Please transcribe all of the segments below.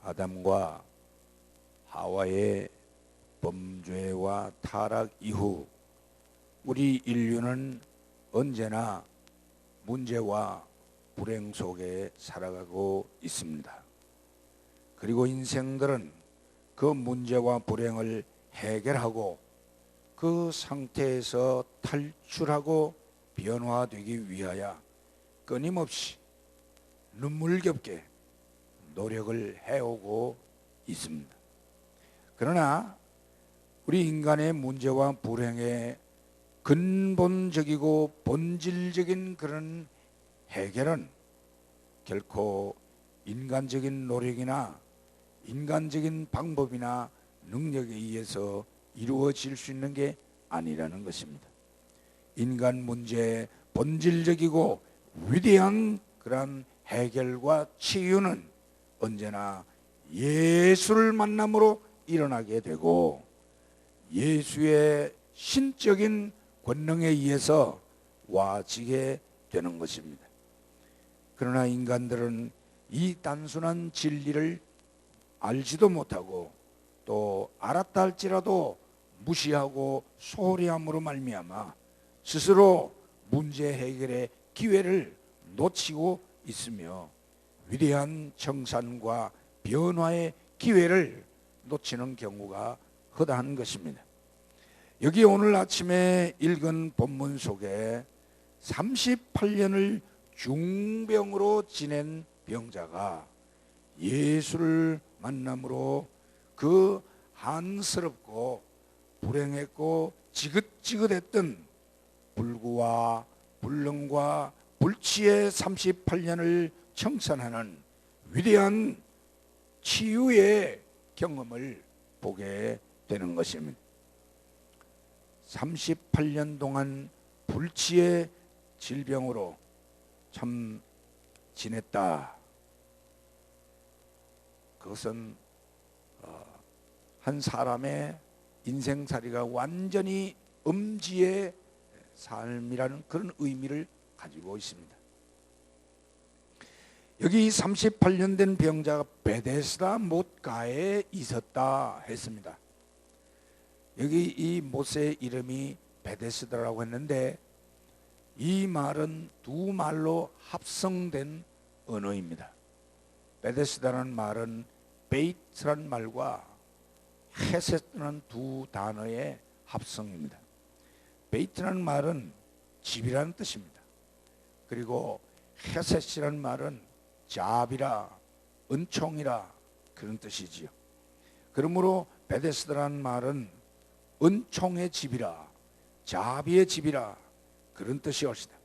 아담과 하와의 범죄와 타락 이후 우리 인류는 언제나 문제와 불행 속에 살아가고 있습니다. 그리고 인생들은 그 문제와 불행을 해결하고 그 상태에서 탈출하고 변화되기 위하여 끊임없이 눈물겹게 노력을 해오고 있습니다. 그러나 우리 인간의 문제와 불행의 근본적이고 본질적인 그런 해결은 결코 인간적인 노력이나 인간적인 방법이나 능력에 의해서 이루어질 수 있는 게 아니라는 것입니다. 인간 문제의 본질적이고 위대한 그런 해결과 치유는 언제나 예수를 만남으로 일어나게 되고 예수의 신적인 권능에 의해서 와지게 되는 것입니다. 그러나 인간들은 이 단순한 진리를 알지도 못하고 또 알았다 할지라도 무시하고 소홀히 함으로 말미암아 스스로 문제 해결의 기회를 놓치고 있으며 위대한 청산과 변화의 기회를 놓치는 경우가 허다한 것입니다. 여기 오늘 아침에 읽은 본문 속에 38년을 중병으로 지낸 병자가 예수를 만남으로 그 한스럽고 불행했고 지긋지긋했던 불구와 불능과 불치의 38년을 청산하는 위대한 치유의 경험을 보게 되는 것입니다. 38년 동안 불치의 질병으로 참 지냈다. 그것은 한 사람의 인생살이가 완전히 음지의 삶이라는 그런 의미를 가지고 있습니다. 여기 38년 된 병자가 베데스다 못가에 있었다 했습니다. 여기 이 못의 이름이 베데스다라고 했는데 이 말은 두 말로 합성된 언어입니다. 베데스다라는 말은 베이트라는 말과 헤셋라는 두 단어의 합성입니다. 베이트라는 말은 집이라는 뜻입니다. 그리고 헤셋이라는 말은 잡이라, 은총이라 그런 뜻이지요. 그러므로 베데스다라는 말은 은총의 집이라, 자비의 집이라 그런 뜻이 옳시다.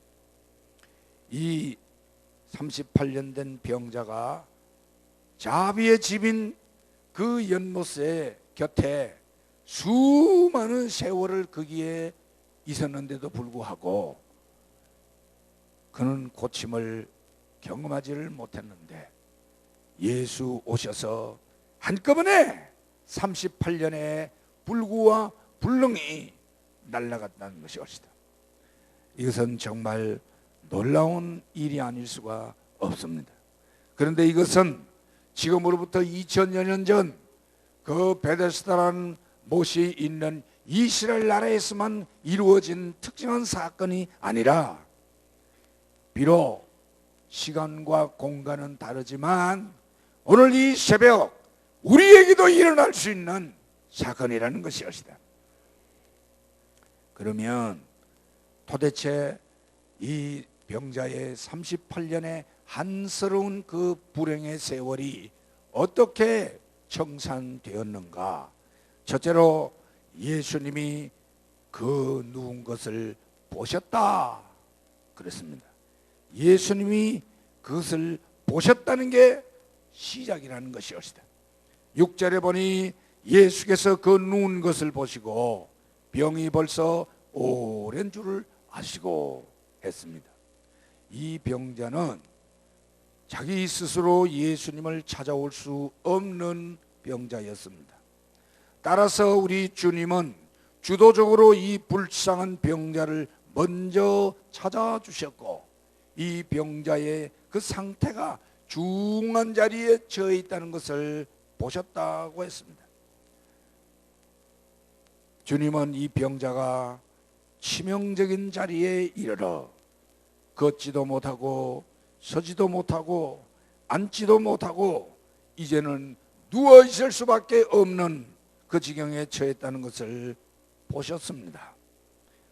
이 38년 된 병자가 자비의 집인 그 연못의 곁에 수많은 세월을 거기에 있었는데도 불구하고 그는 고침을 경험하지를 못했는데 예수 오셔서 한꺼번에 38년의 불구와 불능이 날아갔다는 것이 옳시다. 이것은 정말 놀라운 일이 아닐 수가 없습니다. 그런데 이것은 지금으로부터 2000여 년 전 그 베데스다라는 못이 있는 이스라엘 나라에서만 이루어진 특정한 사건이 아니라 비록 시간과 공간은 다르지만 오늘 이 새벽 우리에게도 일어날 수 있는 사건이라는 것이었다. 그러면 도대체 이 병자의 38년의 한스러운 그 불행의 세월이 어떻게 청산되었는가? 첫째로 예수님이 그 누운 것을 보셨다 그랬습니다. 예수님이 그것을 보셨다는 게 시작이라는 것이었다. 6절에 보니 예수께서 그 누운 것을 보시고 병이 벌써 오랜 줄을 아시고 했습니다. 이 병자는 자기 스스로 예수님을 찾아올 수 없는 병자였습니다. 따라서 우리 주님은 주도적으로 이 불쌍한 병자를 먼저 찾아주셨고 이 병자의 그 상태가 중한 자리에 처해 있다는 것을 보셨다고 했습니다. 주님은 이 병자가 치명적인 자리에 이르러 걷지도 못하고 서지도 못하고 앉지도 못하고 이제는 누워 있을 수밖에 없는 그 지경에 처했다는 것을 보셨습니다.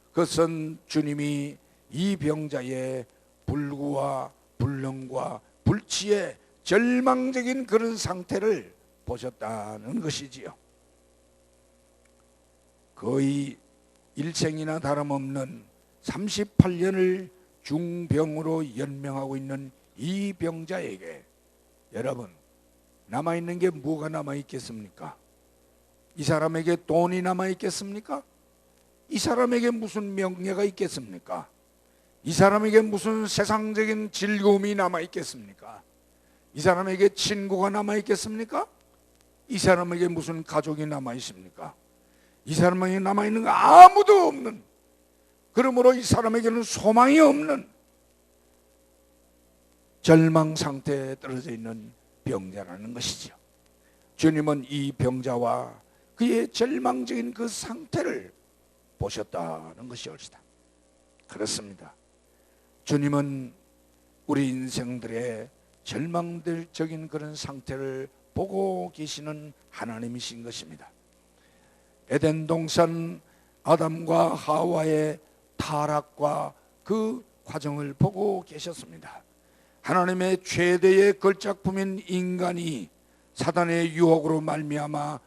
그것은 주님이 이 병자의 불구와 불능과 불치의 절망적인 그런 상태를 보셨다는 것이지요. 거의 일생이나 다름없는 38년을 중병으로 연명하고 있는 이 병자에게 여러분, 남아있는 게 뭐가 남아있겠습니까? 이 사람에게 돈이 남아있겠습니까? 이 사람에게 무슨 명예가 있겠습니까? 이 사람에게 무슨 세상적인 즐거움이 남아있겠습니까? 이 사람에게 친구가 남아있겠습니까? 이 사람에게 무슨 가족이 남아있습니까? 이 사람에게 남아있는 거 아무도 없는, 그러므로 이 사람에게는 소망이 없는 절망 상태에 떨어져 있는 병자라는 것이죠. 주님은 이 병자와 그의 절망적인 그 상태를 보셨다는 것이옵시다. 그렇습니다. 주님은 우리 인생들의 절망적인 그런 상태를 보고 계시는 하나님이신 것입니다. 에덴 동산 아담과 하와의 타락과 그 과정을 보고 계셨습니다. 하나님의 최대의 걸작품인 인간이 사단의 유혹으로 말미암아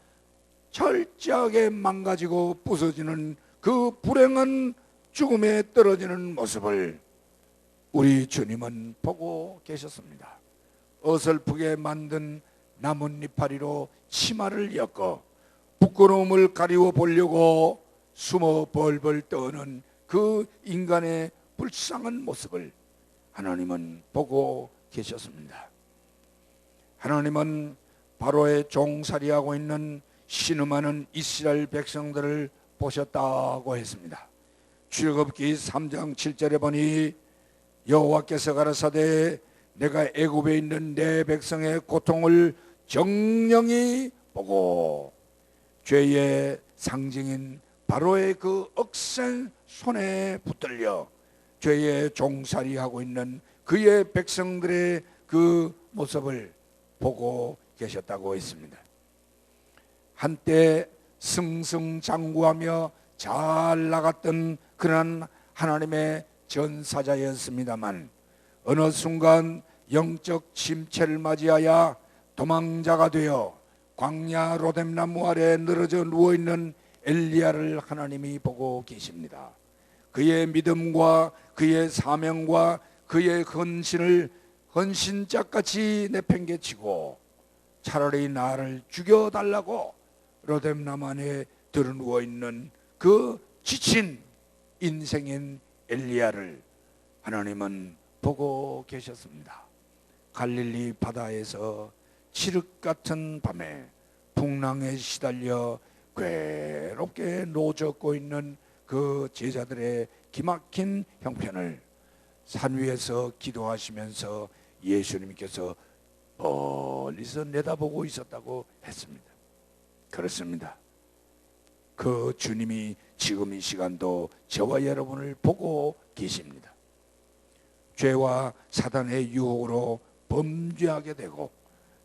철저하게 망가지고 부서지는 그 불행한 죽음에 떨어지는 모습을 우리 주님은 보고 계셨습니다. 어설프게 만든 나뭇잎파리로 치마를 엮어 부끄러움을 가리워 보려고 숨어 벌벌 떠는 그 인간의 불쌍한 모습을 하나님은 보고 계셨습니다. 하나님은 바로의 종살이하고 있는 신음하는 이스라엘 백성들을 보셨다고 했습니다. 출애굽기 3장 7절에 보니 여호와께서 가라사대 내가 애굽에 있는 내 백성의 고통을 정령히 보고 죄의 상징인 바로의 그 억센 손에 붙들려 죄의 종살이하고 있는 그의 백성들의 그 모습을 보고 계셨다고 했습니다. 한때 승승장구하며 잘 나갔던 그런 하나님의 전사자였습니다만 어느 순간 영적 침체를 맞이하여 도망자가 되어 광야 로뎀나무 아래 늘어져 누워있는 엘리야를 하나님이 보고 계십니다. 그의 믿음과 그의 사명과 그의 헌신을 헌신짝같이 내팽개치고 차라리 나를 죽여달라고 로뎀나무 안에 들어누워있는 그 지친 인생인 엘리야를 하나님은 보고 계셨습니다. 갈릴리 바다에서 칠흑 같은 밤에 풍랑에 시달려 괴롭게 노젓고 있는 그 제자들의 기막힌 형편을 산 위에서 기도하시면서 예수님께서 멀리서 내다보고 있었다고 했습니다. 그렇습니다. 그 주님이 지금 이 시간도 저와 여러분을 보고 계십니다. 죄와 사단의 유혹으로 범죄하게 되고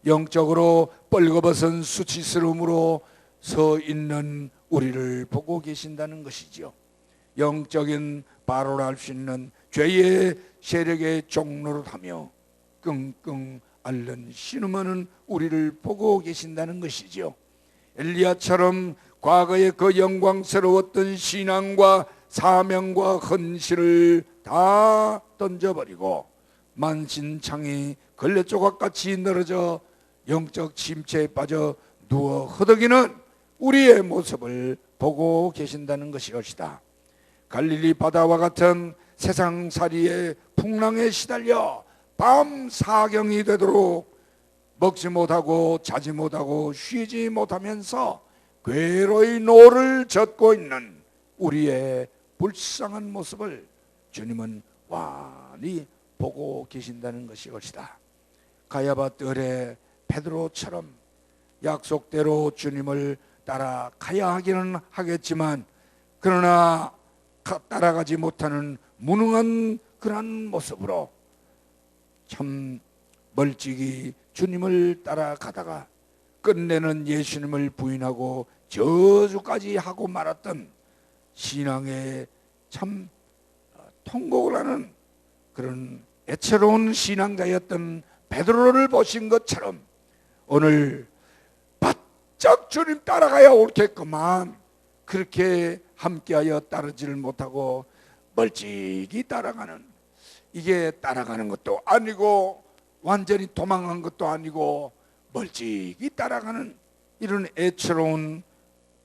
영적으로 뻘거벗은 수치스러움으로 서 있는 우리를 보고 계신다는 것이지요. 영적인 바로를 할 수 있는 죄의 세력의 종노릇하며 끙끙 앓는 신음하는 우리를 보고 계신다는 것이지요. 엘리야처럼 과거의 그 영광스러웠던 신앙과 사명과 헌신을 다 던져버리고 만신창이 걸레조각같이 늘어져 영적 침체에 빠져 누워 허덕이는 우리의 모습을 보고 계신다는 것이옵시다. 갈릴리 바다와 같은 세상살이의 풍랑에 시달려 밤 사경이 되도록 먹지 못하고 자지 못하고 쉬지 못하면서 괴로이 노를 젓고 있는 우리의 불쌍한 모습을 주님은 완히 보고 계신다는 것이옵시다. 가야바 뜰의 베드로처럼 약속대로 주님을 따라가야 하기는 하겠지만 그러나 따라가지 못하는 무능한 그런 모습으로 참 멀찍이 주님을 따라가다가 끝내는 예수님을 부인하고 저주까지 하고 말았던 신앙에 참 통곡을 하는 그런 애처로운 신앙자였던 베드로를 보신 것처럼 오늘 바짝 주님 따라가야 옳겠구만 그렇게 함께하여 따르지를 못하고 멀찍이 따라가는, 이게 따라가는 것도 아니고 완전히 도망간 것도 아니고 멀찍이 따라가는 이런 애처로운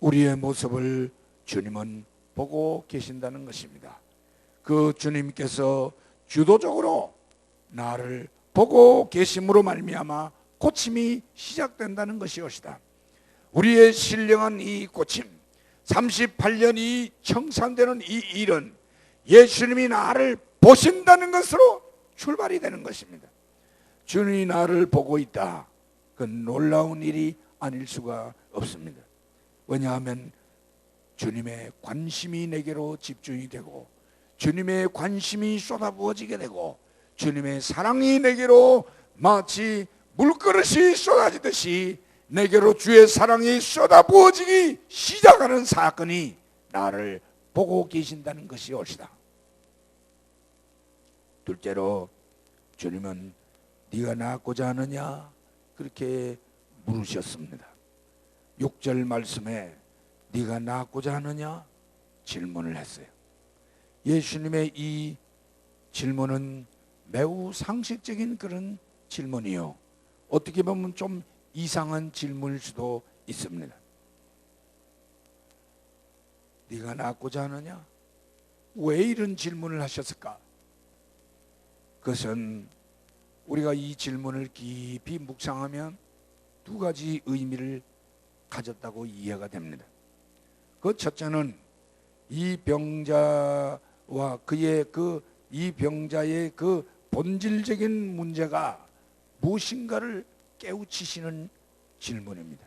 우리의 모습을 주님은 보고 계신다는 것입니다. 그 주님께서 주도적으로 나를 보고 계심으로 말미암아 고침이 시작된다는 것이옵시다. 우리의 신령한 이 고침, 38년이 청산되는 이 일은 예수님이 나를 보신다는 것으로 출발이 되는 것입니다. 주님이 나를 보고 있다, 그건 놀라운 일이 아닐 수가 없습니다. 왜냐하면 주님의 관심이 내게로 집중이 되고 주님의 관심이 쏟아부어지게 되고 주님의 사랑이 내게로 마치 물그릇이 쏟아지듯이 내게로 주의 사랑이 쏟아부어지기 시작하는 사건이 나를 보고 계신다는 것이옵시다. 둘째로 주님은 네가 낳고자 하느냐 그렇게 물으셨습니다. 6절 말씀에 네가 낳고자 하느냐 질문을 했어요. 예수님의 이 질문은 매우 상식적인 그런 질문이요, 어떻게 보면 좀 이상한 질문일 수도 있습니다. 네가 낳고자 하느냐? 왜 이런 질문을 하셨을까? 그것은 우리가 이 질문을 깊이 묵상하면 두 가지 의미를 가졌다고 이해가 됩니다. 그 첫째는 이 병자와 그의 이 병자의 그 본질적인 문제가 무엇인가를 깨우치시는 질문입니다.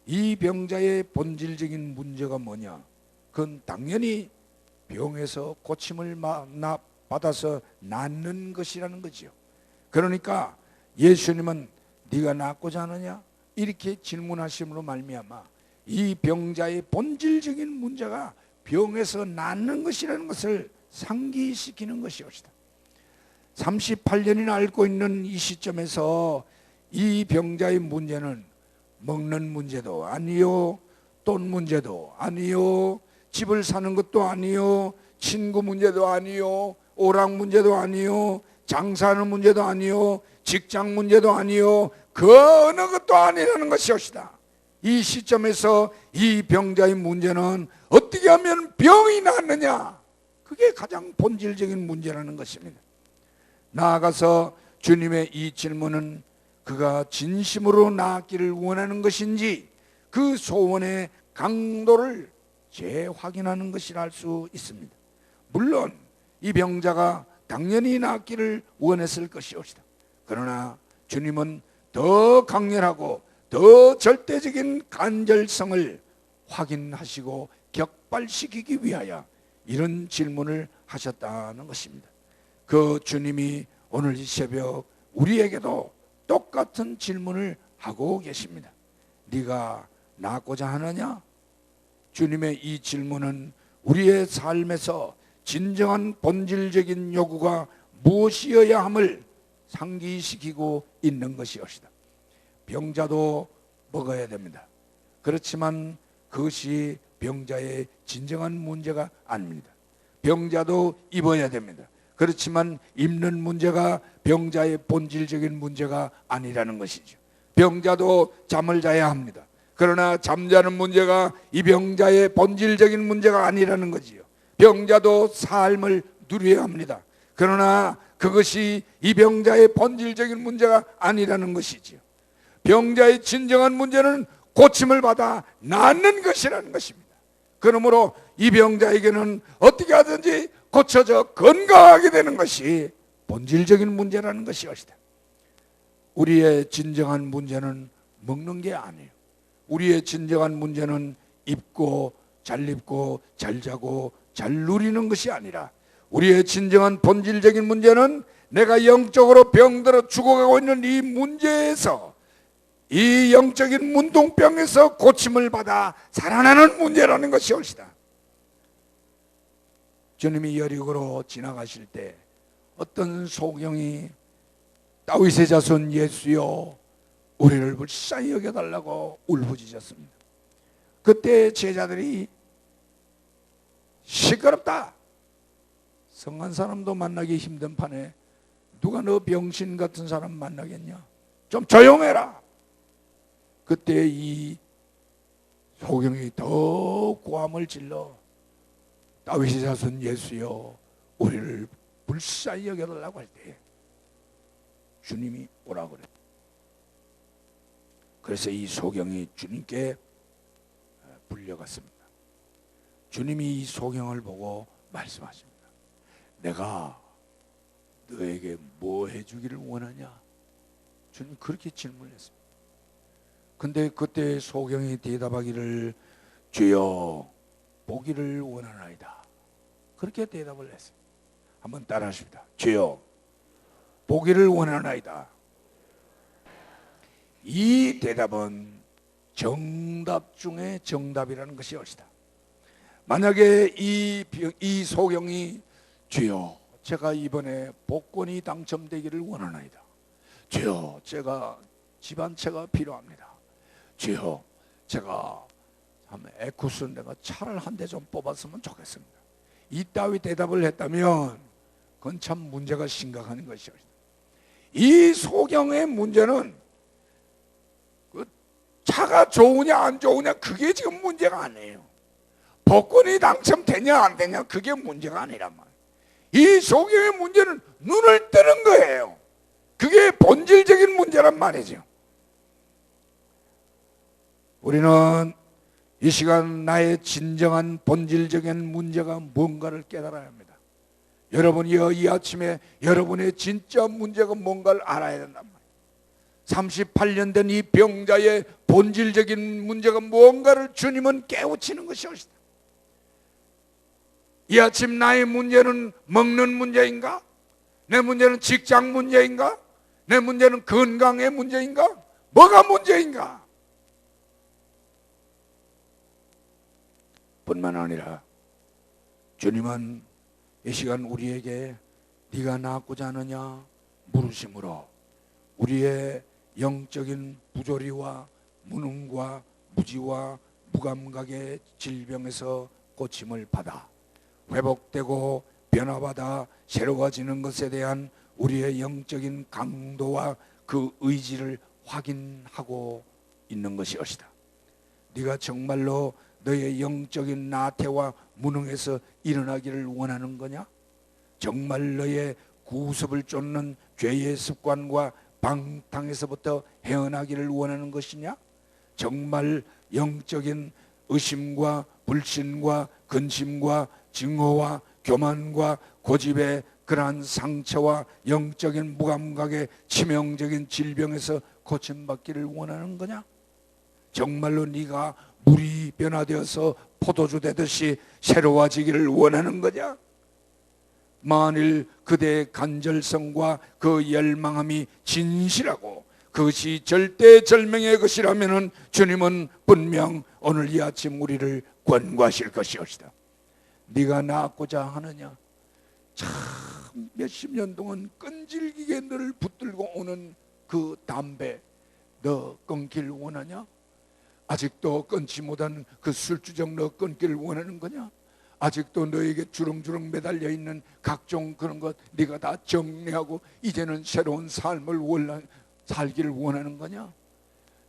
이 병자의 본질적인 문제가 뭐냐? 그건 당연히 병에서 고침을 받아서 낫는 것이라는 거지요. 그러니까 예수님은 네가 낫고자 하느냐? 이렇게 질문하심으로 말미암아 이 병자의 본질적인 문제가 병에서 낫는 것이라는 것을 상기시키는 것이옵시다. 38년이나 앓고 있는 이 시점에서 이 병자의 문제는 먹는 문제도 아니요, 돈 문제도 아니요, 집을 사는 것도 아니요, 친구 문제도 아니요, 오락 문제도 아니요, 장사하는 문제도 아니요, 직장 문제도 아니요, 그 어느 것도 아니라는 것이옵시다. 이 시점에서 이 병자의 문제는 어떻게 하면 병이 낫느냐, 그게 가장 본질적인 문제라는 것입니다. 나아가서 주님의 이 질문은 그가 진심으로 낫기를 원하는 것인지 그 소원의 강도를 재확인하는 것이라 할 수 있습니다. 물론 이 병자가 당연히 낫기를 원했을 것이옵시다. 그러나 주님은 더 강렬하고 더 절대적인 간절성을 확인하시고 격발시키기 위하여 이런 질문을 하셨다는 것입니다. 그 주님이 오늘 이 새벽 우리에게도 똑같은 질문을 하고 계십니다. 네가 낳고자 하느냐? 주님의 이 질문은 우리의 삶에서 진정한 본질적인 요구가 무엇이어야 함을 상기시키고 있는 것이옵시다. 병자도 먹어야 됩니다. 그렇지만 그것이 병자의 진정한 문제가 아닙니다. 병자도 입어야 됩니다. 그렇지만 입는 문제가 병자의 본질적인 문제가 아니라는 것이죠. 병자도 잠을 자야 합니다. 그러나 잠자는 문제가 이 병자의 본질적인 문제가 아니라는 거지요. 병자도 삶을 누려야 합니다. 그러나 그것이 이 병자의 본질적인 문제가 아니라는 것이지요. 병자의 진정한 문제는 고침을 받아 낫는 것이라는 것입니다. 그러므로 이 병자에게는 어떻게 하든지 고쳐져 건강하게 되는 것이 본질적인 문제라는 것이옵시다. 우리의 진정한 문제는 먹는 게 아니에요. 우리의 진정한 문제는 입고 잘 자고 잘 누리는 것이 아니라 우리의 진정한 본질적인 문제는 내가 영적으로 병들어 죽어가고 있는 이 문제에서, 이 영적인 문둥병에서 고침을 받아 살아나는 문제라는 것이 옳시다. 주님이 여리고로 지나가실 때 어떤 소경이 다윗의 자손 예수여 우리를 불쌍히 여겨달라고 울부짖었습니다. 그때 제자들이 시끄럽다, 성한 사람도 만나기 힘든 판에 누가 너 병신 같은 사람 만나겠냐, 좀 조용해라. 그때 이 소경이 더 고함을 질러 다윗의 자손 예수여 우리를 불쌍히 여겨달라고 할 때 주님이 오라고 그래. 그래서 이 소경이 주님께 불려갔습니다. 주님이 이 소경을 보고 말씀하십니다. 내가 너에게 뭐 해주기를 원하냐? 주님 그렇게 질문했습니다. 근데 그때 소경이 대답하기를 주여 보기를 원하나이다, 그렇게 대답을 했어요. 한번 따라하십니다. 주여 보기를 원하나이다. 이 대답은 정답 중에 정답이라는 것이 옳시다. 만약에 이 소경이 주여 제가 이번에 복권이 당첨되기를 원하나이다, 주여 제가 집안채가 필요합니다, 주여 제가 에쿠스 내가 차를 한 대 좀 뽑았으면 좋겠습니다, 이따위 대답을 했다면 그건 참 문제가 심각한 것이죠. 이 소경의 문제는 그 차가 좋으냐 안 좋으냐 그게 지금 문제가 아니에요. 복권이 당첨되냐 안 되냐 그게 문제가 아니란 말이에요. 이 소경의 문제는 눈을 뜨는 거예요. 그게 본질적인 문제란 말이죠. 우리는 이 시간 나의 진정한 본질적인 문제가 뭔가를 깨달아야 합니다. 여러분이 이 아침에 여러분의 진짜 문제가 뭔가를 알아야 된단 말이에요. 38년 된 이 병자의 본질적인 문제가 뭔가를 주님은 깨우치는 것이 옳다. 이 아침 나의 문제는 먹는 문제인가? 내 문제는 직장 문제인가? 내 문제는 건강의 문제인가? 뭐가 문제인가? 뿐만 아니라 주님은 이 시간 우리에게 네가 나았고자 하느냐 물으심으로 우리의 영적인 부조리와 무능과 무지와 무감각의 질병에서 고침을 받아 회복되고 변화받아 새로워지는 것에 대한 우리의 영적인 강도와 그 의지를 확인하고 있는 것이 옳시다. 네가 정말로 너의 영적인 나태와 무능에서 일어나기를 원하는 거냐? 정말 너의 구습을 쫓는 죄의 습관과 방탕에서부터 헤어나기를 원하는 것이냐? 정말 영적인 의심과 불신과 근심과 증오와 교만과 고집의 그러한 상처와 영적인 무감각의 치명적인 질병에서 고침받기를 원하는 거냐? 정말로 네가 물이 변화되어서 포도주 되듯이 새로워지기를 원하는 거냐? 만일 그대의 간절성과 그 열망함이 진실하고 그것이 절대절명의 것이라면 주님은 분명 오늘 이 아침 우리를 권고하실 것이옵시다. 네가 나았고자 하느냐? 참 몇십 년 동안 끈질기게 너를 붙들고 오는 그 담배 너 끊길 원하냐? 아직도 끊지 못한 그 술주정 너 끊기를 원하는 거냐? 아직도 너에게 주렁주렁 매달려 있는 각종 그런 것 네가 다 정리하고 이제는 새로운 삶을 살기를 원하는 거냐?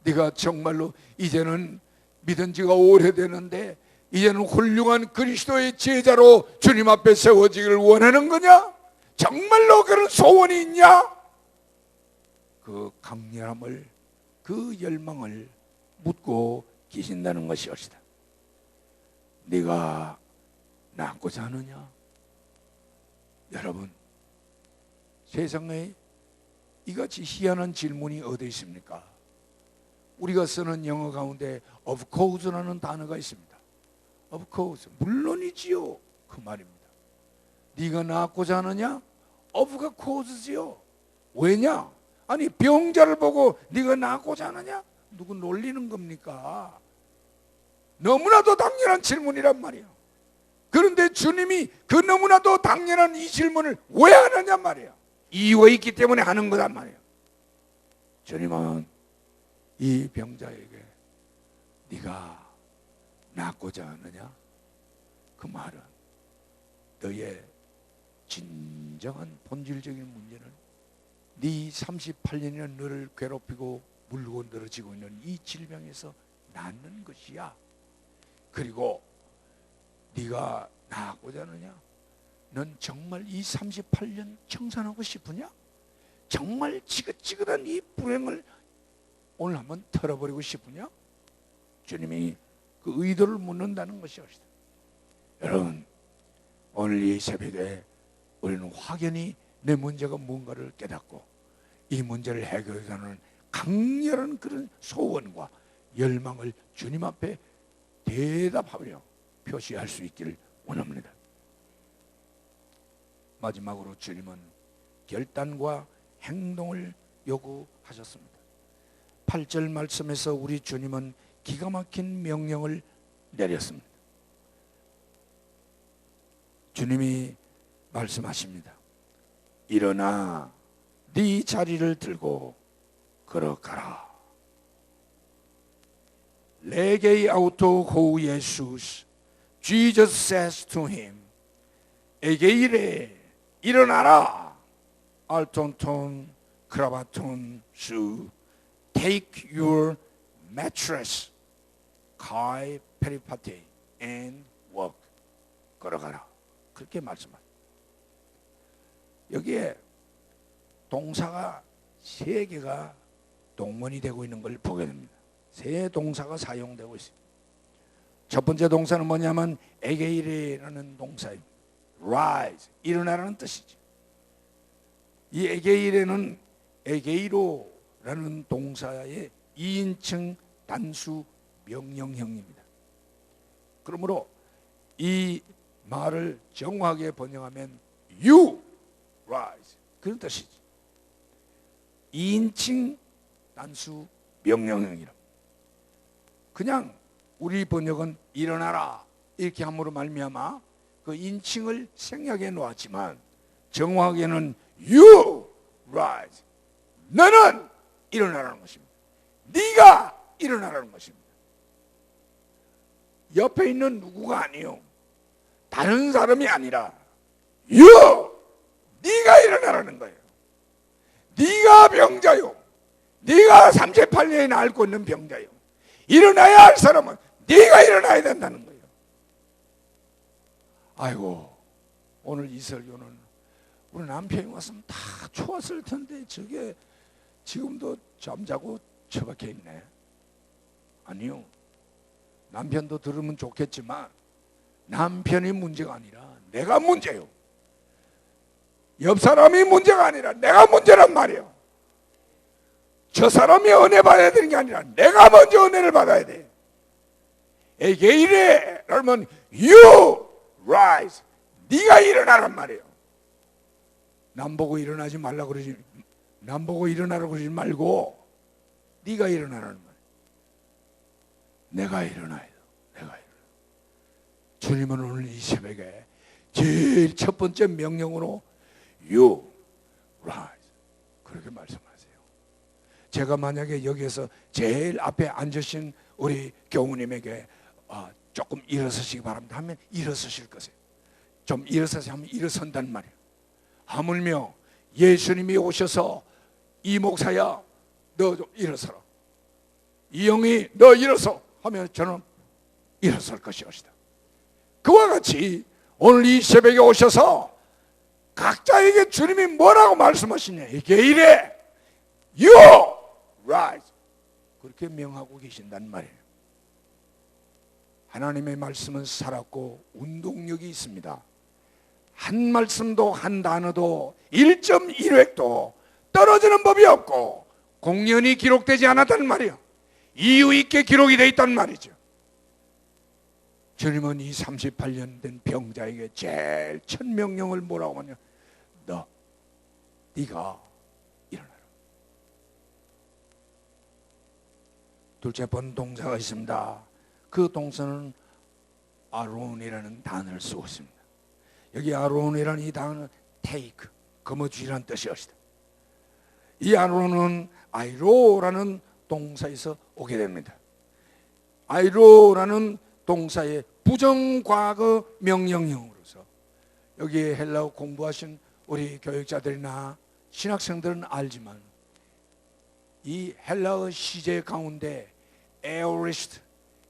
네가 정말로 이제는 믿은 지가 오래되는데 이제는 훌륭한 그리스도의 제자로 주님 앞에 세워지기를 원하는 거냐? 정말로 그런 소원이 있냐? 그 강렬함을, 그 열망을 묻고 계신다는 것이 옳시다. 네가 낳고자 하느냐? 여러분, 세상의 이같이 희한한 질문이 어디 있습니까? 우리가 쓰는 영어 가운데 of course라는 단어가 있습니다. of course, 물론이지요, 그 말입니다. 네가 낳고자 하느냐? of가 cause지요. 왜냐? 아니 병자를 보고 네가 낳고자 하느냐? 누구 놀리는 겁니까? 너무나도 당연한 질문이란 말이에요. 그런데 주님이 그 너무나도 당연한 이 질문을 왜 하느냐 말이에요. 이유가 있기 때문에 하는 거란 말이에요. 주님은 이 병자에게 네가 낳고자 하느냐? 그 말은 너의 진정한 본질적인 문제는 네 38년이나 너를 괴롭히고 물고 늘어지고 있는 이 질병에서 낫는 것이야. 그리고 네가 낳고자 하느냐? 넌 정말 이 38년 청산하고 싶으냐? 정말 지긋지긋한 이 불행을 오늘 한번 털어버리고 싶으냐? 주님이 그 의도를 묻는다는 것이었습니다. 여러분, 오늘 이 새벽에 우리는 확연히 내 문제가 뭔가를 깨닫고 이 문제를 해결하는 강렬한 그런 소원과 열망을 주님 앞에 대답하며 표시할 수 있기를 원합니다. 마지막으로 주님은 결단과 행동을 요구하셨습니다. 8절 말씀에서 우리 주님은 기가 막힌 명령을 내렸습니다. 주님이 말씀하십니다. 일어나 네 자리를 들고 걸어가라. 레게이 아우토 호 예수스 Jesus says to him, 에게 이래 일어나라. 알톤톤 크라바톤 수 take your mattress 카이 페리파티 and walk. 걸어가라. 그렇게 말씀합니다. 여기에 동사가 세 개가 동원이 되고 있는 걸 보게 됩니다. 세 동사가 사용되고 있습니다. 첫 번째 동사는 뭐냐면 에게이레라는 동사입니다. rise, 일어나라는 뜻이죠. 이 에게이레는 에게이로라는 동사의 2인칭 단수 명령형입니다. 그러므로 이 말을 정확하게 번역하면 you rise 그런 뜻이죠. 2인칭 단수 명령형이라. 그냥 우리 번역은 일어나라 이렇게 함으로 말미암아 그 인칭을 생략해 놓았지만 정확하게는 you rise, 너는 일어나라는 것입니다. 네가 일어나라는 것입니다. 옆에 있는 누구가 아니요, 다른 사람이 아니라 you, 네가 일어나라는 거예요. 네가 병자요, 네가 38년이나 앓고 있는 병자요, 일어나야 할 사람은 네가 일어나야 된다는 거예요. 아이고, 오늘 이 설교는 우리 남편이 왔으면 다 좋았을 텐데 저게 지금도 잠자고 처박혀 있네. 아니요, 남편도 들으면 좋겠지만 남편이 문제가 아니라 내가 문제요. 옆 사람이 문제가 아니라 내가 문제란 말이에요. 저 사람이 은혜 받아야 되는 게 아니라 내가 먼저 은혜를 받아야 돼. 에게 이래 그러면 you rise, 네가 일어나란 말이에요. 남 보고 일어나지 말라고 그러지, 남 보고 일어나라고 그러지 말고 네가 일어나라는 말이에요. 내가 일어나야 돼. 내가 일어나. 주님은 오늘 이 새벽에 제일 첫 번째 명령으로 you rise 그렇게 말씀하세요. 제가 만약에 여기에서 제일 앞에 앉으신 우리 교우님에게 조금 일어서시기 바랍니다 하면 일어서실 것이에요. 좀 일어서서 하면 일어선단 말이에요. 하물며 예수님이 오셔서 이 목사야 너 좀 일어서라, 이 형이 너 일어서 하면 저는 일어설 것이옵니다. 그와 같이 오늘 이 새벽에 오셔서 각자에게 주님이 뭐라고 말씀하시냐, 이게 이래 you rise 그렇게 명하고 계신단 말이에요. 하나님의 말씀은 살았고 운동력이 있습니다. 한 말씀도 한 단어도 1.1획도 떨어지는 법이 없고 공연이 기록되지 않았단 말이요. 이유 있게 기록이 되어 있단 말이죠. 주님은 이 38년 된 병자에게 제일 첫 명령을 뭐라고 하냐? 네가 일어나라. 둘째 번 동사가 있습니다. 그 동사는 아론이라는 단어를 쓰고 있습니다. 여기 아론이라는 이 단어는 take, 거머쥐라는 뜻이었습니다. 이 아론은 아이로라는 동사에서 오게 됩니다. 아이로라는 동사의 부정과거 명령형으로서, 여기 헬라어 공부하신 우리 교육자들이나 신학생들은 알지만 이 헬라어 시제 가운데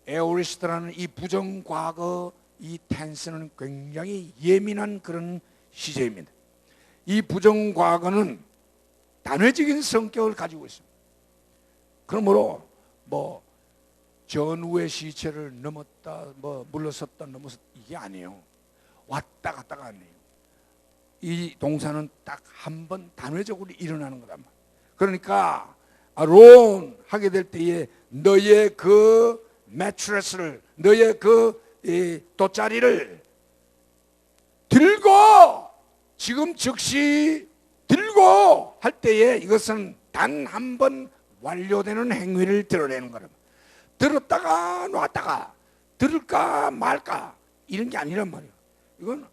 에오리스트라는 이 부정과거 이 텐스는 굉장히 예민한 그런 시제입니다. 이 부정과거는 단회적인 성격을 가지고 있습니다. 그러므로 전후의 시체를 넘었다, 물러섰다, 넘어섰다, 이게 아니에요. 왔다 갔다가 아니에요. 이 동사는 딱 한 번 단회적으로 일어나는 거란 말이에요. 그러니까 아론 하게 될 때에 너의 그 매트레스를, 너의 그 돗자리를 들고, 지금 즉시 들고 할 때에 이것은 단 한 번 완료되는 행위를 드러내는 거란 말이에요. 들었다가 놨다가 들을까 말까 이런 게 아니란 말이에요. 이건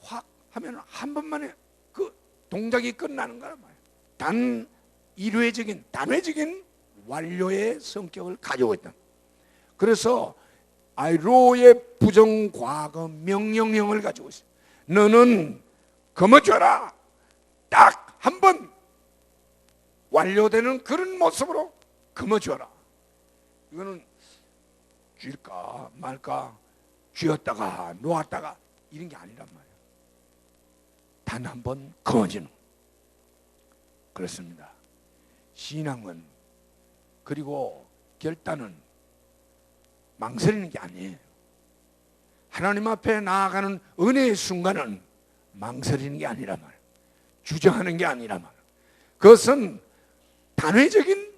확 하면 한 번만에 그 동작이 끝나는 거란 말이에요. 단회적인 완료의 성격을 가지고 있다. 그래서 아이로의 부정과거 명령형을 가지고 있어요. 너는 거머쥐어라. 딱 한 번 완료되는 그런 모습으로 거머쥐어라. 이거는 쥐일까 말까, 쥐었다가 놓았다가 이런 게 아니란 말이에요. 단 한 번 거머쥐는. 그렇습니다. 신앙은, 그리고 결단은 망설이는 게 아니에요. 하나님 앞에 나아가는 은혜의 순간은 망설이는 게 아니란 말이에요. 주저하는 게 아니란 말이에요. 그것은 단회적인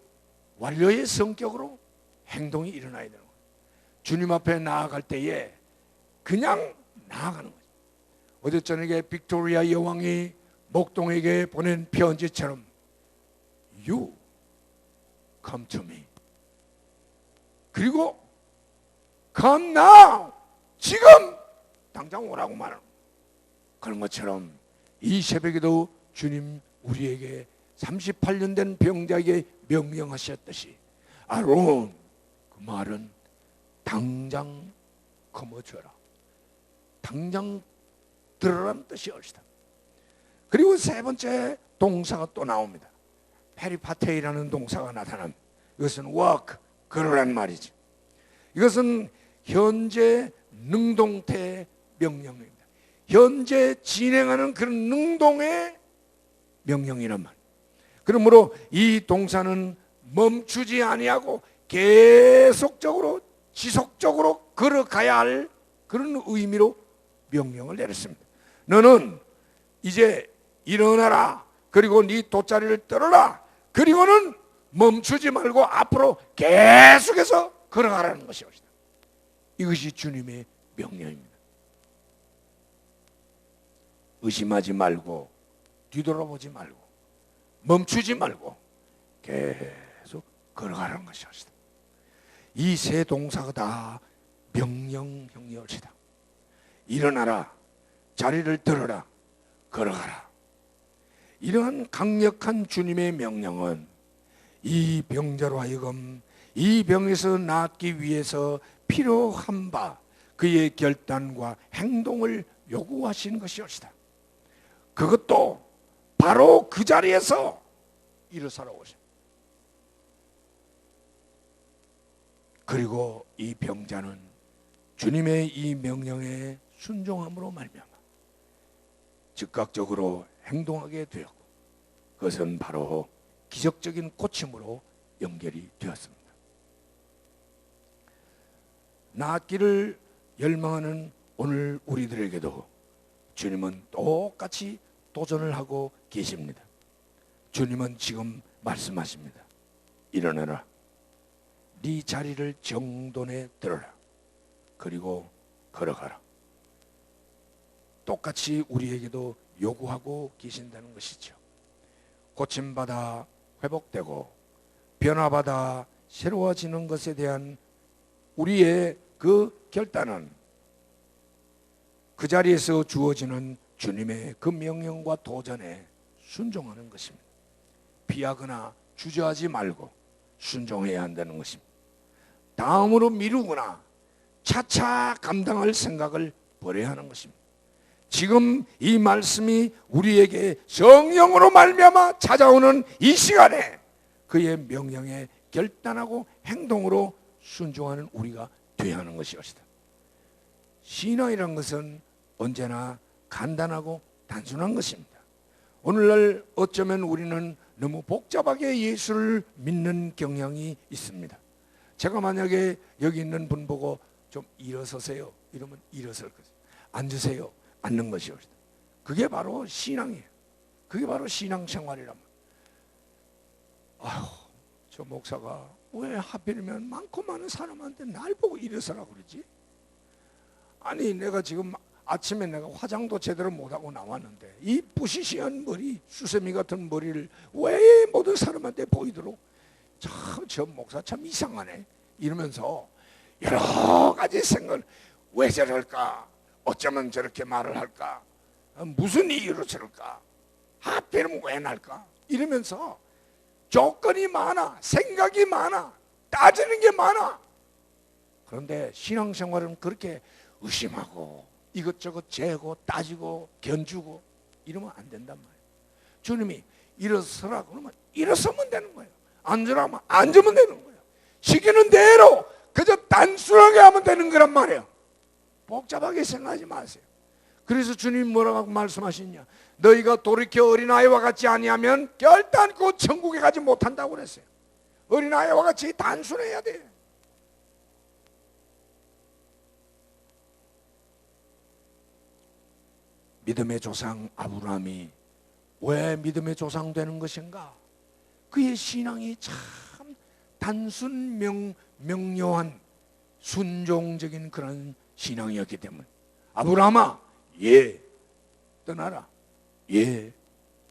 완료의 성격으로 행동이 일어나야 되는 거예요. 주님 앞에 나아갈 때에 그냥 나아가는 거죠. 어제 저녁에 빅토리아 여왕이 목동에게 보낸 편지처럼 You come to me. 그리고 come now. 지금 당장 오라고 말하는 그런 것처럼 이 새벽에도 주님 우리에게 38년 된 병자에게 명령하셨듯이 아론, 그 말은 당장 거머쥐어라. 당장 들어라는 뜻이옵시다. 그리고 세 번째 동사가 또 나옵니다. 페리파테이라는 동사가 나타납니다. 이것은 work, 그러란 말이지. 이것은 현재 능동태 명령입니다. 현재 진행하는 그런 능동의 명령이란 말. 그러므로 이 동사는 멈추지 아니하고 계속적으로 지속적으로 걸어가야 할 그런 의미로 명령을 내렸습니다. 너는 이제 일어나라. 그리고 네 돗자리를 떨어라. 그리고는 멈추지 말고 앞으로 계속해서 걸어가라는 것이옵니다. 이것이 주님의 명령입니다. 의심하지 말고 뒤돌아보지 말고 멈추지 말고 계속 걸어가라는 것이옵니다. 이 세 동사가 다 명령형이옵니다. 일어나라, 자리를 들어라, 걸어가라. 이러한 강력한 주님의 명령은 이 병자로 하여금 이 병에서 낫기 위해서 필요한 바 그의 결단과 행동을 요구하시는 것이옵니다. 그것도 바로 그 자리에서 일어서라 오십니다. 그리고 이 병자는 주님의 이 명령에 순종함으로 말미암아 즉각적으로 행동하게 되었고, 그것은 바로 기적적인 고침으로 연결이 되었습니다. 낫기를 열망하는 오늘 우리들에게도 주님은 똑같이 도전을 하고 계십니다. 주님은 지금 말씀하십니다. 일어나라. 네 자리를 정돈에 들어라. 그리고 걸어가라. 똑같이 우리에게도 요구하고 계신다는 것이죠. 고침받아 회복되고 변화받아 새로워지는 것에 대한 우리의 그 결단은 그 자리에서 주어지는 주님의 그 명령과 도전에 순종하는 것입니다. 피하거나 주저하지 말고 순종해야 한다는 것입니다. 다음으로 미루거나 차차 감당할 생각을 버려야 하는 것입니다. 지금 이 말씀이 우리에게 성령으로 말미암아 찾아오는 이 시간에 그의 명령에 결단하고 행동으로 순종하는 우리가 되어야 하는 것이었다. 신앙이란 것은 언제나 간단하고 단순한 것입니다. 오늘날 어쩌면 우리는 너무 복잡하게 예수를 믿는 경향이 있습니다. 제가 만약에 여기 있는 분 보고 좀 일어서세요 이러면 일어설 것이에요. 앉으세요 앉는 것이옵니다. 그게 바로 신앙이에요. 그게 바로 신앙생활이란 말이에요. 아휴, 저 목사가 왜 하필이면 많고 많은 사람한테 날 보고 일어서라고 그러지? 아니 내가 지금 아침에 내가 화장도 제대로 못하고 나왔는데 이 부시시한 머리, 수세미 같은 머리를 왜 모든 사람한테 보이도록 참 저 목사 참 이상하네 이러면서 여러 가지 생각을 왜 저럴까? 어쩌면 저렇게 말을 할까? 무슨 이유로 저럴까? 하필이면 왜 날까? 이러면서 조건이 많아, 생각이 많아, 따지는 게 많아. 그런데 신앙생활은 그렇게 의심하고 이것저것 재고 따지고 견주고 이러면 안 된단 말이에요. 주님이 일어서라 그러면 일어서면 되는 거예요. 앉으라 하면 앉으면 되는 거예요. 시키는 대로 그저 단순하게 하면 되는 거란 말이에요. 복잡하게 생각하지 마세요. 그래서 주님 뭐라고 말씀하시냐? 너희가 돌이켜 어린아이와 같지 아니하면 결단코 천국에 가지 못한다고 그랬어요. 어린아이와 같이 단순해야 돼. 믿음의 조상 아브라함이 왜 믿음의 조상 되는 것인가? 그의 신앙이 참 단순 명료한 순종적인 그런 신앙이었기 때문에 아브라함아 예 떠나라 예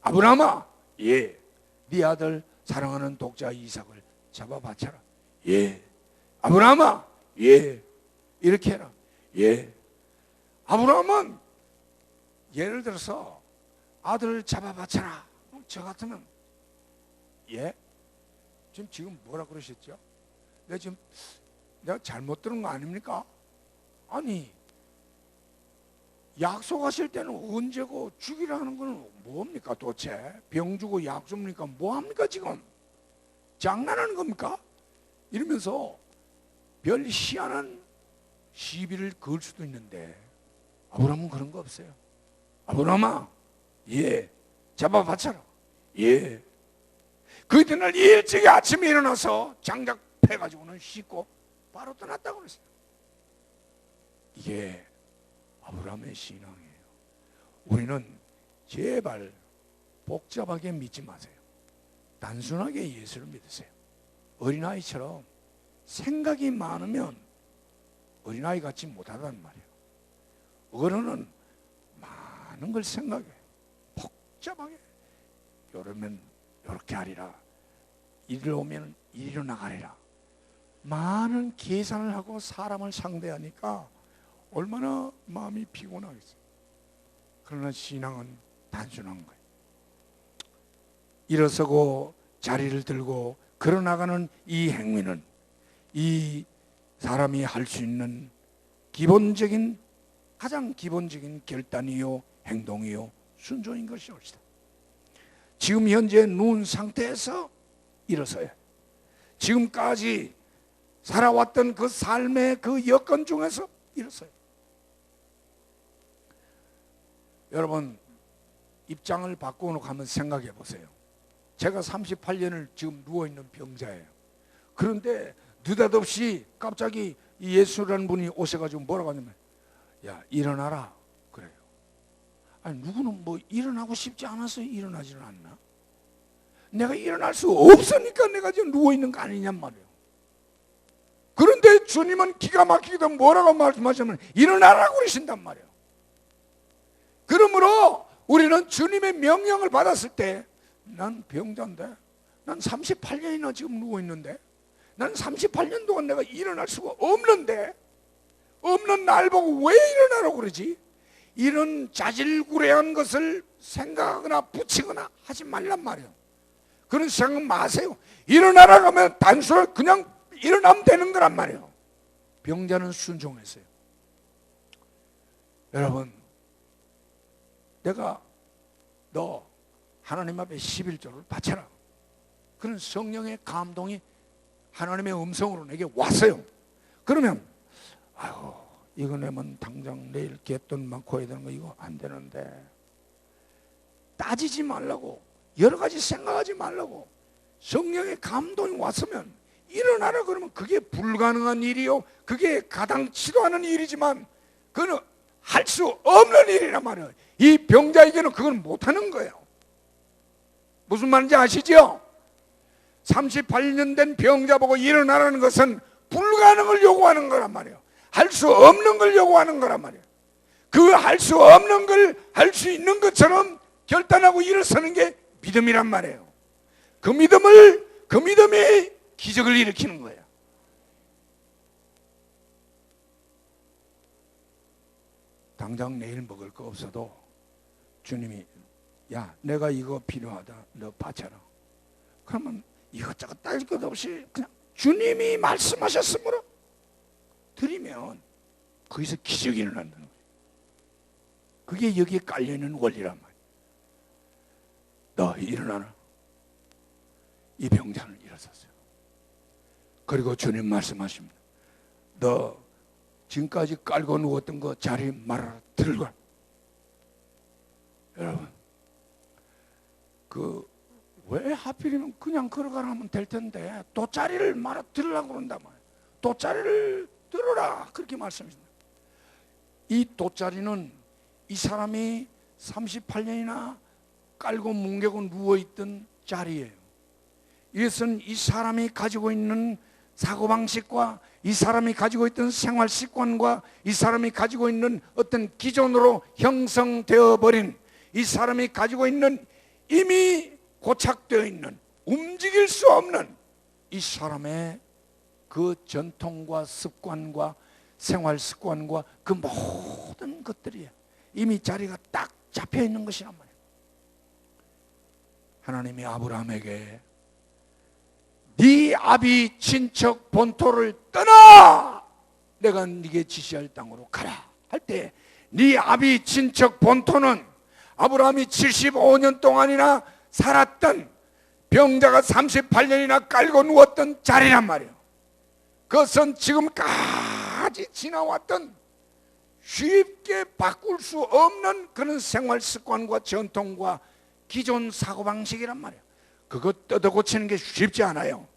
아브라함아 예 네 아들 사랑하는 독자 이삭을 잡아 바쳐라 예 아브라함아 예 이렇게 해라 예 아브라함은 예를 들어서 아들을 잡아 바쳐라 저 같으면 예 지금 뭐라 그러셨죠? 내가 잘못 들은 거 아닙니까? 아니 약속하실 때는 언제고 죽이라는 건 뭡니까 도대체? 병 주고 약 줍니까? 뭐합니까 지금? 장난하는 겁니까? 이러면서 별 희한한 시비를 걸 수도 있는데 아브라함은 그런 거 없어요. 아브라함아 예 잡아 바쳐라 예 그 이튿날 일찍이 아침에 일어나서 장작 패가지고는 씻고 바로 떠났다고 그랬어요. 이게 아브라함의 신앙이에요. 우리는 제발 복잡하게 믿지 마세요. 단순하게 예수를 믿으세요. 어린아이처럼 생각이 많으면 어린아이 같지 못하단 말이에요. 어른은 많은 걸 생각해. 복잡하게 이러면 이렇게 하리라. 이리로 오면 이리로 나가리라. 많은 계산을 하고 사람을 상대하니까 얼마나 마음이 피곤하겠어요. 그러나 신앙은 단순한 거예요. 일어서고 자리를 들고 걸어나가는 이 행위는 이 사람이 할 수 있는 기본적인 가장 기본적인 결단이요 행동이요 순종인 것이옵니다. 지금 현재 누운 상태에서 일어서야 지금까지 살아왔던 그 삶의 그 여건 중에서 일어서요. 여러분 입장을 바꾸고 한번 생각해 보세요. 제가 38년을 지금 누워있는 병자예요. 그런데 느닷없이 갑자기 예수라는 분이 오셔가지고 뭐라고 하냐면 야 일어나라 그래요. 아니 누구는 뭐 일어나고 싶지 않아서 일어나지는 않나? 내가 일어날 수 없으니까 내가 지금 누워있는 거 아니냔 말이에요. 그런데 주님은 기가 막히게도 뭐라고 말씀하시면 일어나라고 그러신단 말이에요. 그러므로 우리는 주님의 명령을 받았을 때 난 병자인데, 난 38년이나 지금 누워있는데, 난 38년 동안 내가 일어날 수가 없는데, 없는 날 보고 왜 일어나라고 그러지? 이런 자질구레한 것을 생각하거나 붙이거나 하지 말란 말이에요. 그런 생각 마세요. 일어나라고 하면 단순히 그냥 일어나면 되는 거란 말이에요. 병자는 순종했어요. 여러분, 내가 너 하나님 앞에 11조를 바쳐라. 그런 성령의 감동이 하나님의 음성으로 내게 왔어요. 그러면 아유, 이거 내면 당장 내일 갯돈 많고 해야 되는 거 이거 안 되는데, 따지지 말라고, 여러 가지 생각하지 말라고, 성령의 감동이 왔으면 일어나라 그러면 그게 불가능한 일이요, 그게 가당치도 않은 일이지만 그건 할 수 없는 일이란 말이에요. 이 병자에게는 그건 못하는 거예요. 무슨 말인지 아시죠? 38년 된 병자 보고 일어나라는 것은 불가능을 요구하는 거란 말이에요. 할 수 없는 걸 요구하는 거란 말이에요. 그 할 수 없는 걸 할 수 있는 것처럼 결단하고 일어서는 게 믿음이란 말이에요. 그 믿음이 기적을 일으키는 거예요. 당장 내일 먹을 거 없어도 주님이 야, 내가 이거 필요하다, 너 바쳐라. 그러면 이것저것 따질 것 없이 그냥 주님이 말씀하셨으므로 드리면 거기서 기적이 일어난다는 거예요. 그게 여기에 깔려있는 원리란 말이에요. 너 일어나라. 이 병자는 일어섰어요. 그리고 주님 말씀하십니다. 너 지금까지 깔고 누웠던 거 자리 말아라. 들어가. 여러분, 왜 하필이면 그냥 걸어가라 하면 될 텐데 돗자리를 말아 들으려고 그런단 말이에요. 돗자리를 들어라. 그렇게 말씀하십니다. 이 돗자리는 이 사람이 38년이나 깔고 뭉개고 누워있던 자리예요. 이것은 이 사람이 가지고 있는 사고방식과 이 사람이 가지고 있던 생활습관과 이 사람이 가지고 있는 어떤 기존으로 형성되어 버린 이 사람이 가지고 있는 이미 고착되어 있는 움직일 수 없는 이 사람의 그 전통과 습관과 생활습관과 그 모든 것들이 이미 자리가 딱 잡혀 있는 것이란 말이에요. 하나님이 아브라함에게 네 아비 친척 본토를 떠나 내가 네게 지시할 땅으로 가라 할 때 네 아비 친척 본토는 아브라함이 75년 동안이나 살았던 병자가 38년이나 깔고 누웠던 자리란 말이에요. 그것은 지금까지 지나왔던 쉽게 바꿀 수 없는 그런 생활 습관과 전통과 기존 사고방식이란 말이에요. 그거 뜯어 고치는 게 쉽지 않아요.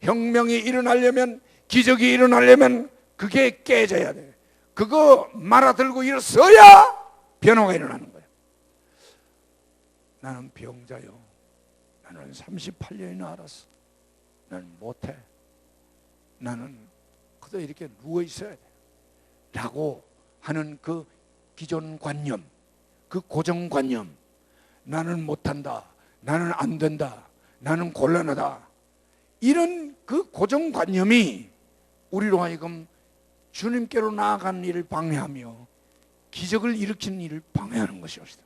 혁명이 일어나려면, 기적이 일어나려면 그게 깨져야 돼요. 그거 말아들고 일어서야 변화가 일어나는 거예요. 나는 병자요. 나는 38년이나 알았어. 나는 못해. 나는 그저 이렇게 누워 있어야 돼. 라고 하는 그 기존 관념, 그 고정관념, 나는 못한다, 나는 안 된다, 나는 곤란하다, 이런 그 고정관념이 우리로 하여금 주님께로 나아가는 일을 방해하며 기적을 일으키는 일을 방해하는 것이었다.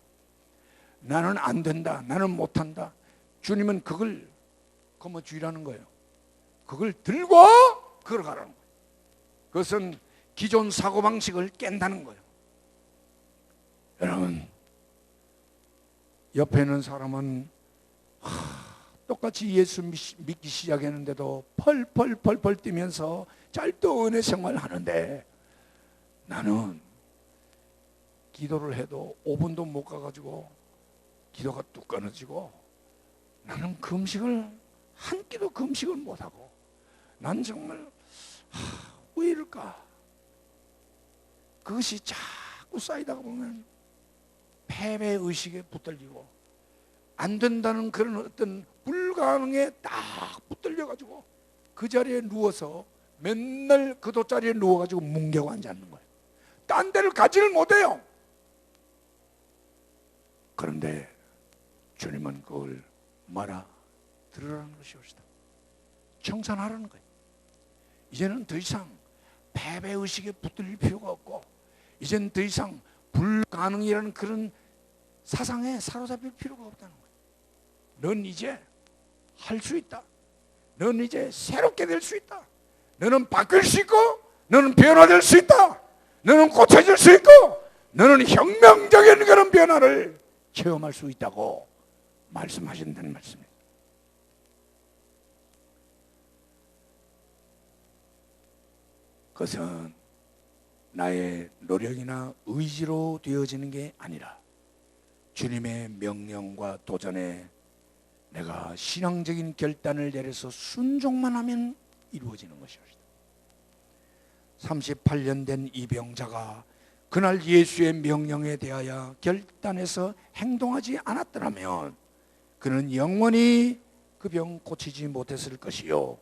나는 안 된다, 나는 못한다. 주님은 그걸 거머쥐라는 거예요. 그걸 들고 걸어가라는 거예요. 그것은 기존 사고방식을 깬다는 거예요. 여러분, 옆에 있는 사람은 똑같이 예수 믿기 시작했는데도 펄펄 뛰면서 짧도 은혜 생활을 하는데 나는 기도를 해도 5분도 못 가가지고 기도가 뚝 끊어지고 나는 한 끼도 금식을 못하고 난 정말 왜 이럴까? 그것이 자꾸 쌓이다가 보면 패배의식에 붙들리고 안 된다는 그런 어떤 불가능에 딱 붙들려 가지고 그 자리에 누워서 맨날 그 돗자리에 누워 가지고 뭉개고 앉아있는 거예요. 딴 데를 가지를 못해요. 그런데 주님은 그걸 말아 들으라는 것이옵시다. 청산하라는 거예요. 이제는 더 이상 패배의식에 붙들릴 필요가 없고, 이제는 더 이상 불가능이라는 그런 사상에 사로잡힐 필요가 없다는 거예요. 넌 이제 할 수 있다. 넌 이제 새롭게 될 수 있다. 너는 바뀔 수 있고, 너는 변화될 수 있다. 너는 고쳐질 수 있고, 너는 혁명적인 그런 변화를 체험할 수 있다고 말씀하신다는 말씀입니다. 그것은 나의 노력이나 의지로 되어지는 게 아니라 주님의 명령과 도전에 내가 신앙적인 결단을 내려서 순종만 하면 이루어지는 것이옵니다. 38년 된 이 병자가 그날 예수의 명령에 대하여 결단해서 행동하지 않았더라면 그는 영원히 그 병 고치지 못했을 것이요,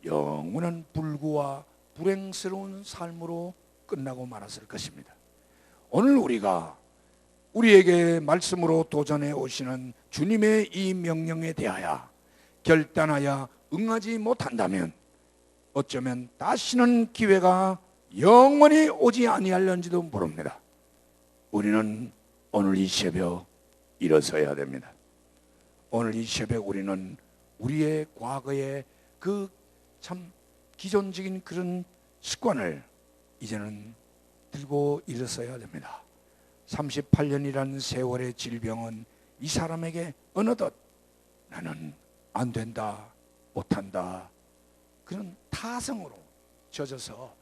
영원한 불구와 불행스러운 삶으로 끝나고 말았을 것입니다. 오늘 우리가 우리에게 말씀으로 도전해 오시는 주님의 이 명령에 대하여 결단하여 응하지 못한다면 어쩌면 다시는 기회가 영원히 오지 아니할런지도 모릅니다. 우리는 오늘 이 새벽 일어서야 됩니다. 오늘 이 새벽 우리는 우리의 과거의 그 참 기존적인 그런 습관을 이제는 들고 일어서야 됩니다. 38년이라는 세월의 질병은 이 사람에게 어느덧 나는 안 된다, 못한다, 그런 타성으로 젖어서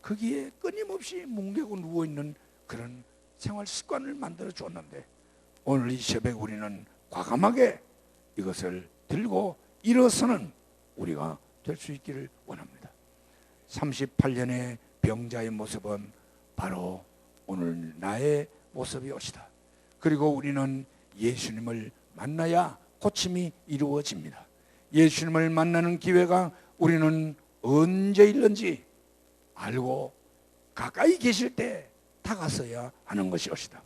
거기에 끊임없이 뭉개고 누워있는 그런 생활 습관을 만들어 줬는데, 오늘 이 새벽 우리는 과감하게 이것을 들고 일어서는 우리가 될 수 있기를 원합니다. 38년의 병자의 모습은 바로 오늘 나의 모습이옵시다. 그리고 우리는 예수님을 만나야 고침이 이루어집니다. 예수님을 만나는 기회가 우리는 언제 있는지 알고 가까이 계실 때 다가서야 하는 것이옵시다.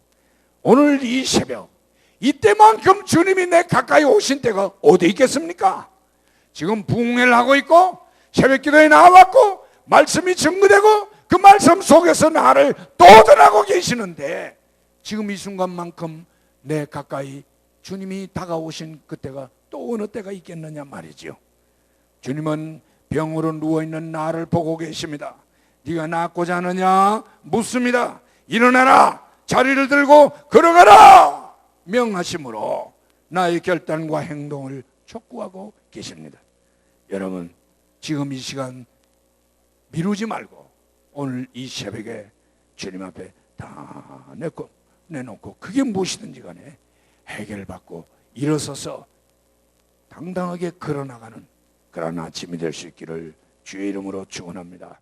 오늘 이 새벽 이때만큼 주님이 내 가까이 오신 때가 어디 있겠습니까? 지금 부흥회를 하고 있고 새벽 기도에 나와왔고 말씀이 증거되고 그 말씀 속에서 나를 도전하고 계시는데, 지금 이 순간만큼 내 가까이 주님이 다가오신 그때가 또 어느 때가 있겠느냐 말이죠. 주님은 병으로 누워있는 나를 보고 계십니다. 네가 낫고자 하느냐 묻습니다. 일어나라, 자리를 들고 걸어가라 명하심으로 나의 결단과 행동을 촉구하고 계십니다. 여러분, 지금 이 시간 미루지 말고 오늘 이 새벽에 주님 앞에 다 내놓고 그게 무엇이든지 간에 해결받고 일어서서 당당하게 걸어나가는 그런 아침이 될 수 있기를 주의 이름으로 축원합니다.